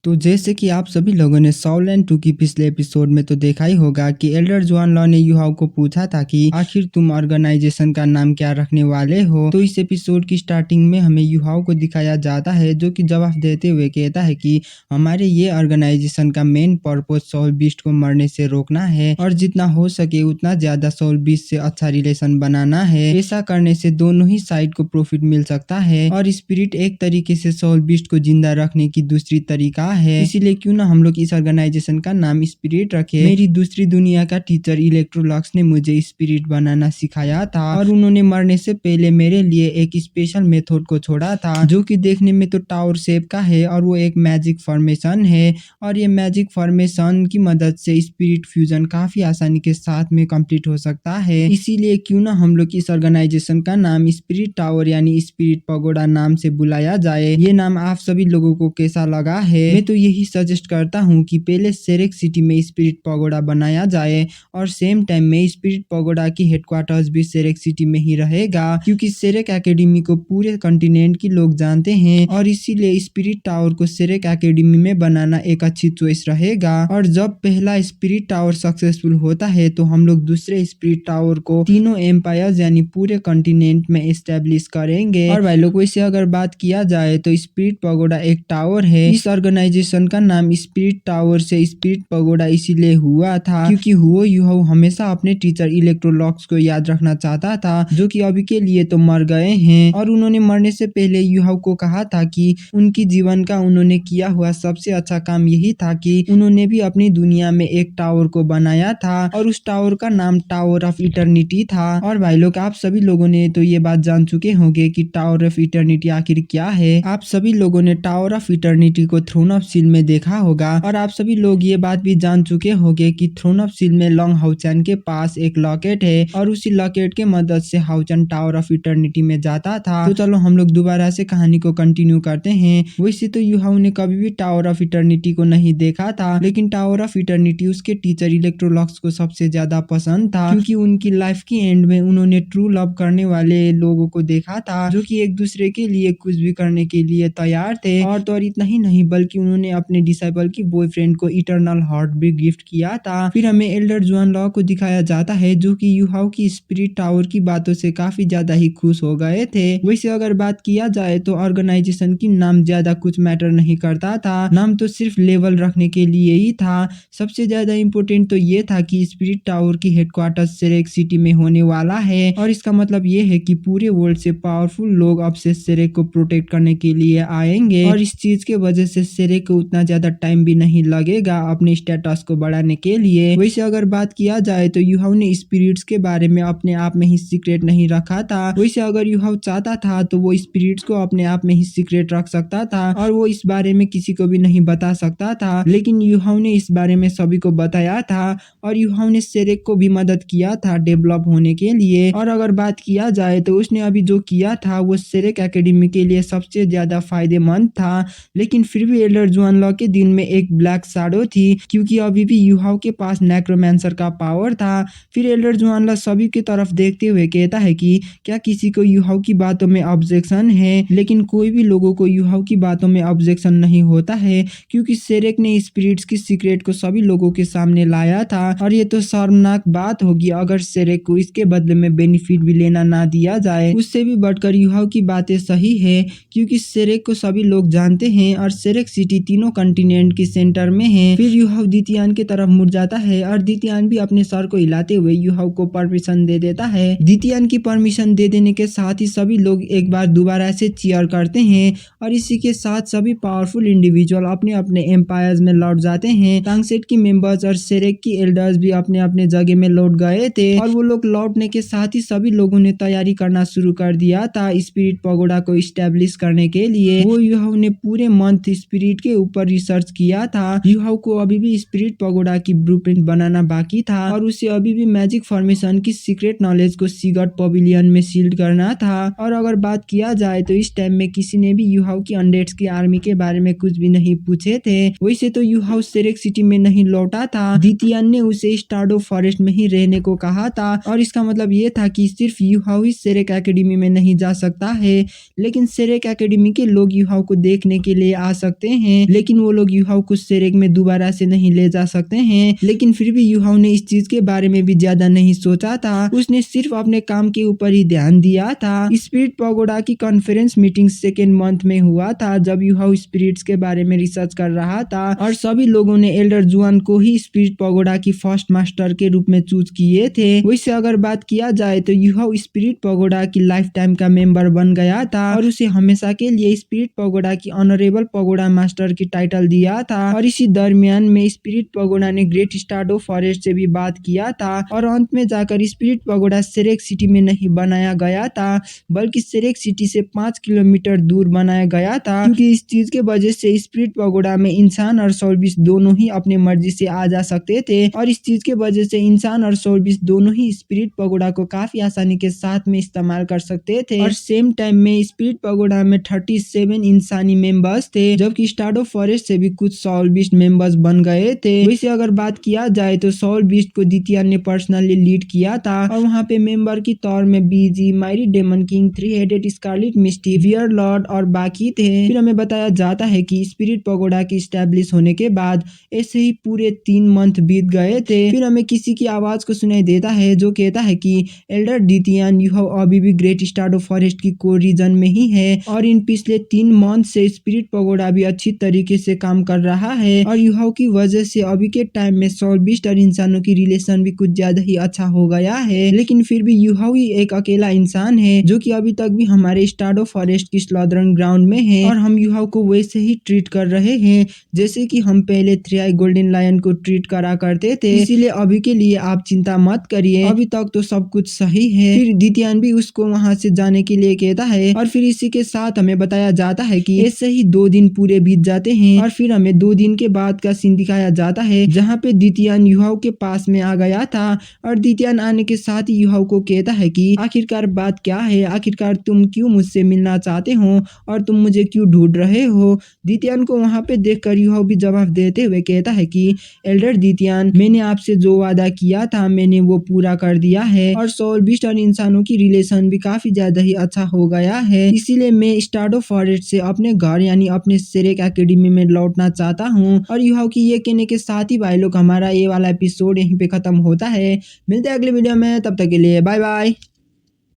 तो जैसे कि आप सभी लोगों ने सॉल एंड 2 की पिछले एपिसोड में तो देखा ही होगा कि एल्डर जुआन लॉ ने युहाओ को पूछा था कि आखिर तुम ऑर्गेनाइजेशन का नाम क्या रखने वाले हो। तो इस एपिसोड की स्टार्टिंग में हमें युहाओ को दिखाया जाता है जो कि जवाब देते हुए कहता है कि हमारे ये ऑर्गेनाइजेशन का मेन पर्पज सोल बीस्ट को मरने से रोकना है और जितना हो सके उतना ज्यादा सोल बीस्ट से अच्छा रिलेशन बनाना है। ऐसा करने से दोनों ही साइड को प्रॉफिट मिल सकता है और स्पिरिट एक तरीके से सोल बीस्ट को जिंदा रखने की दूसरी तरीका है। इसीलिए क्यों ना हम लोग इस ऑर्गेनाइजेशन का नाम स्पिरिट रखे। मेरी दूसरी दुनिया का टीचर इलेक्ट्रोलक्स ने मुझे स्पिरिट बनाना सिखाया था और उन्होंने मरने से पहले मेरे लिए एक स्पेशल मेथड को छोड़ा था जो कि देखने में तो टावर शेप का है और वो एक मैजिक फॉर्मेशन है और ये मैजिक फॉर्मेशन की मदद से स्पिरिट फ्यूजन काफी आसानी के साथ में कंप्लीट हो सकता है। इसीलिए क्यों ना हम लोग इस ऑर्गेनाइजेशन का नाम स्पिरिट टावर यानी स्पिरिट पगोडा नाम से बुलाया जाए। ये नाम आप सभी लोगों को कैसा लगा है? मैं तो यही सजेस्ट करता हूँ कि पहले सेरेक सिटी में स्पिरिट पगोडा बनाया जाए और सेम टाइम में स्पिरिट पगोडा की हेडक्वार्टर्स भी सेरेक सिटी में ही रहेगा क्योंकि सेरेक एकेडमी को पूरे कॉन्टिनेंट की लोग जानते हैं और इसीलिए स्पिरिट टावर को सेरेक एकेडमी में बनाना एक अच्छी चॉइस रहेगा। और जब पहला स्पिरिट टावर सक्सेसफुल होता है तो हम लोग दूसरे स्पिरिट टावर को तीनों एम्पायर्स यानी पूरे कॉन्टिनेंट में एस्टेब्लिश करेंगे। और भाई लोग वैसे अगर बात किया जाए तो स्पिरिट पगोडा एक टावर है। इस ऑर्गेनाइजेशन का नाम स्पिरिट टावर से स्पिरिट पगोडा इसीलिए हुआ था क्योंकि हुओ युहाओ हमेशा अपने टीचर इलेक्ट्रोलॉक्स को याद रखना चाहता था जो कि अभी के लिए तो मर गए हैं और उन्होंने मरने से पहले युहाओ को कहा था कि उनकी जीवन का उन्होंने किया हुआ सबसे अच्छा काम यही था कि उन्होंने भी अपनी दुनिया में एक टावर को बनाया था और उस टावर का नाम टावर ऑफ इटर्निटी था। और भाई लोग आप सभी लोगों ने तो ये बात जान चुके होंगे कि टावर ऑफ इटर्निटी आखिर क्या है। आप सभी लोगों ने टावर ऑफ इटर्निटी को थ्रोन ऑफ सील में देखा होगा और आप सभी लोग ये बात भी जान चुके होंगे कि थ्रोन ऑफ सील में लॉन्ग हाउचैन के पास एक लॉकेट है और उसी लॉकेट के मदद से हाउचैन टावर ऑफ इटर्निटी में जाता था। तो चलो हम लोग दोबारा से कहानी को कंटिन्यू करते हैं। वैसे तो युहाओ ने कभी भी टावर ऑफ इटर्निटी को नहीं देखा था लेकिन टावर ऑफ इटर्निटी उसके टीचर इलेक्ट्रोलॉक्स को सबसे ज्यादा पसंद था क्योंकि उनकी लाइफ की एंड में उन्होंने ट्रू लव करने वाले लोगों को देखा था जो कि एक दूसरे के लिए कुछ भी करने के लिए तैयार थे। और तो और इतना ही नहीं बल्कि उन्होंने अपने डिसाइपल की बॉयफ्रेंड को इटर्नल हार्ट भी गिफ्ट किया था। फिर हमें एल्डर जुआन लॉ को दिखाया जाता है जो कि युहाओ की स्पिरिट टावर की बातों से काफी ज्यादा ही खुश हो गए थे। वैसे अगर बात किया जाए तो ऑर्गेनाइजेशन की नाम ज्यादा कुछ मैटर नहीं करता था, नाम तो सिर्फ लेवल रखने के लिए ही था। सबसे ज्यादा इम्पोर्टेंट तो ये था कि स्पिरिट टावर की हेडक्वार्टर सेरेक सिटी में होने वाला है और इसका मतलब ये है कि पूरे वर्ल्ड से पावरफुल लोग अब से सेरेक को प्रोटेक्ट करने के लिए आएंगे और इस चीज के वजह से सेरेक को उतना ज्यादा टाइम भी नहीं लगेगा अपने स्टेटस को बढ़ाने के लिए। वैसे अगर बात किया जाए तो युहाओ ने स्पिरिट्स के बारे में अपने आप में ही सीक्रेट नहीं रखा था। वैसे अगर युहाओ चाहता था तो वो स्पिरिट्स को अपने आप में ही सीक्रेट रख सकता था और वो इस बारे में किसी को भी नहीं बता सकता था, लेकिन युहाओ ने इस बारे में सभी को बताया था और युहाओ ने सेरेक को भी मदद किया था डेवलप होने के लिए। और अगर बात किया जाए तो उसने अभी जो किया था वो सेरेक एकेडमी के लिए सबसे ज्यादा फायदेमंद था, लेकिन फिर भी एल्डर जुआन लॉ के दिल में एक ब्लैक शैडो थी क्योंकि अभी भी युहाओ के पास नेक्रोमैंसर का पावर था। फिर एल्डर जुआन लॉ सभी की तरफ देखते हुए कहता है कि क्या किसी को युहाओ की बातों में ऑब्जेक्शन है, लेकिन कोई भी लोगों को युहाओ की बातों में ऑब्जेक्शन नहीं होता है क्योंकि सेरेक ने स्पिरिट्स की सीक्रेट को सभी लोगों के सामने लाया था और ये तो शर्मनाक बात होगी अगर सेरेक को इसके बदले में बेनिफिट भी लेना ना दिया जाए। उससे भी बढ़कर युहाओ की बातें सही है क्योंकि सेरेक को सभी लोग जानते हैं और सेरेक सिटी तीनों कॉन्टिनेंट के सेंटर में है। फिर युहाओ दितियान की तरफ मुड़ जाता है और दितियान भी अपने सर को हिलाते हुए युहाओ को परमिशन दे देता है। दितियान की परमिशन दे देने के साथ ही सभी लोग एक बार दोबारा से चीयर करते हैं और इसी के साथ सभी पावरफुल इंडिविजुअल अपने अपने एम्पायर्स में लौट जाते हैं। टांगसेट की मेंबर्स और सेरेक की एल्डर्स भी अपने अपने जगह में लौट गए थे और वो लोग लौटने के साथ ही सभी लोगों ने तैयारी करना शुरू कर दिया था स्पिरिट पगोडा को इस्टेब्लिश करने के लिए। वो युहाओ ने पूरे मंथ स्पिरिट के ऊपर रिसर्च किया था। युहाओ को अभी भी स्पिरिट पगोडा की ब्लूप्रिंट बनाना बाकी था और उसे अभी भी मैजिक फॉर्मेशन की सीक्रेट नॉलेज को सीगट पवेलियन में सील्ड करना था। और अगर बात किया जाए तो इस टाइम में किसी ने भी युहाओ की अनडेड्स की आर्मी के बारे में कुछ भी नहीं पूछे थे। वैसे तो युहाओ सेरेक सिटी में नहीं लौटा था, दितियान ने उसे स्टार्डो फॉरेस्ट में ही रहने को कहा था और इसका मतलब ये था कि सिर्फ युहाओ ही सेरेक एकेडमी में नहीं जा सकता है लेकिन सेरेक एकेडमी के लोग युहाओ को देखने के लिए आ सकते हैं। हैं, लेकिन वो लोग युहाओ को सेरेक में दोबारा से नहीं ले जा सकते हैं। लेकिन फिर भी युहाओ ने इस चीज के बारे में भी ज्यादा नहीं सोचा था, उसने सिर्फ अपने काम के ऊपर ही ध्यान दिया था। स्पिरिट पगोडा की कॉन्फ्रेंस मीटिंग सेकेंड मंथ में हुआ था, जब युहाओ स्पिरिट्स के बारे में रिसर्च कर रहा था और सभी लोगों ने एल्डर जुआन को ही स्पिरिट पगोडा की फर्स्ट मास्टर के रूप में चूज किए थे। वैसे अगर बात किया जाए तो युहाओ स्पिरिट पगोडा की लाइफ टाइम का मेंबर बन गया था और उसे हमेशा के लिए स्पिरिट पगोडा की ऑनरेबल पगोडा मास्टर की टाइटल दिया था। और इसी दरमियान में स्पिरिट पगोडा ने ग्रेट स्टार्डो फॉरेस्ट से भी बात किया था और अंत में जाकर स्पिरिट पगोडा सेरेक सिटी में नहीं बनाया गया था, बल्कि सेरेक सिटी से 5 किलोमीटर दूर बनाया गया था, क्योंकि इस चीज के वजह से स्पिरिट पगोडा में इंसान और सोल बीस्ट दोनों ही अपने मर्जी से आ जा सकते थे और इस चीज के वजह से इंसान और सोल बीस्ट दोनों ही स्पिरिट पगोडा को काफी आसानी के साथ में इस्तेमाल कर सकते थे। और सेम टाइम में स्पिरिट पगोडा में 37 इंसानी मेंबर्स थे, जबकि स्टार्डो फॉरेस्ट से भी कुछ सोल बीस्ट मेंबर्स बन गए थे। वैसे अगर बात किया जाए तो सोल बीस्ट को दितिया ने पर्सनली लीड किया था और वहाँ पे मेंबर की तौर में बीजी, मायरी डेमन किंग, 3 हेडेड स्कारलेट मिस्टी, वियर लॉर्ड और बाकी थे। फिर हमें बताया जाता है कि स्पिरिट पगोडा की स्टैब्लिश होने के बाद ऐसे ही पूरे 3 मंथ बीत गए थे। फिर हमें किसी की आवाज को सुनाई देता है जो कहता है कि एल्डर दितियान युहाओ अभी भी ग्रेट स्टार्डो फॉरेस्ट की कोर रीजन में ही है और इन पिछले 3 मंथ से स्पिरिट पगोडा भी अच्छी तरीके से काम कर रहा है और युहाओ की वजह से अभी के टाइम में सोल बीस्ट और इंसानों की रिलेशन भी कुछ ज्यादा ही अच्छा हो गया है। लेकिन फिर भी युहाओ ही एक अकेला इंसान है जो कि अभी तक भी हमारे स्टार्डो फॉरेस्ट की स्लॉदरन ग्राउंड में है और हम युहाओ को वैसे ही ट्रीट कर रहे हैं जैसे कि हम पहले 3 आई गोल्डन लायन को ट्रीट करा करते थे। इसीलिए अभी के लिए आप चिंता मत करिए, अभी तक तो सब कुछ सही है। फिर दितियान भी उसको वहाँ से जाने के लिए कहता है और फिर इसी के साथ हमें बताया जाता है कि ऐसे ही 2 दिन पूरे बीत जाते हैं और फिर हमें 2 दिन के बाद का सीन दिखाया जाता है जहाँ पे दितियान युहाओ के पास में आ गया था और दितियान आने के साथ ही युहाओ को कहता है कि आखिरकार बात क्या है, आखिरकार तुम क्यों मुझसे मिलना चाहते हो और तुम मुझे क्यों ढूंढ रहे हो। दितियान को वहाँ पे देखकर युहाओ भी जवाब देते हुए कहता है कि एल्डर दितियान, मैंने आपसे जो वादा किया था मैंने वो पूरा कर दिया है और सोल बीस्ट और इंसानों की रिलेशन भी काफी ज्यादा ही अच्छा हो गया है। इसीलिए मैं स्टार्डो फॉरेस्ट से अपने घर यानी अपने सेरेक एकेडमी में लौटना चाहता हूँ। और युहाओ की ये कहने के साथ ही भाई लोग हमारा ये वाला एपिसोड यहीं पे खत्म होता है। मिलते हैं अगले वीडियो में, तब तक के लिए बाय बाय।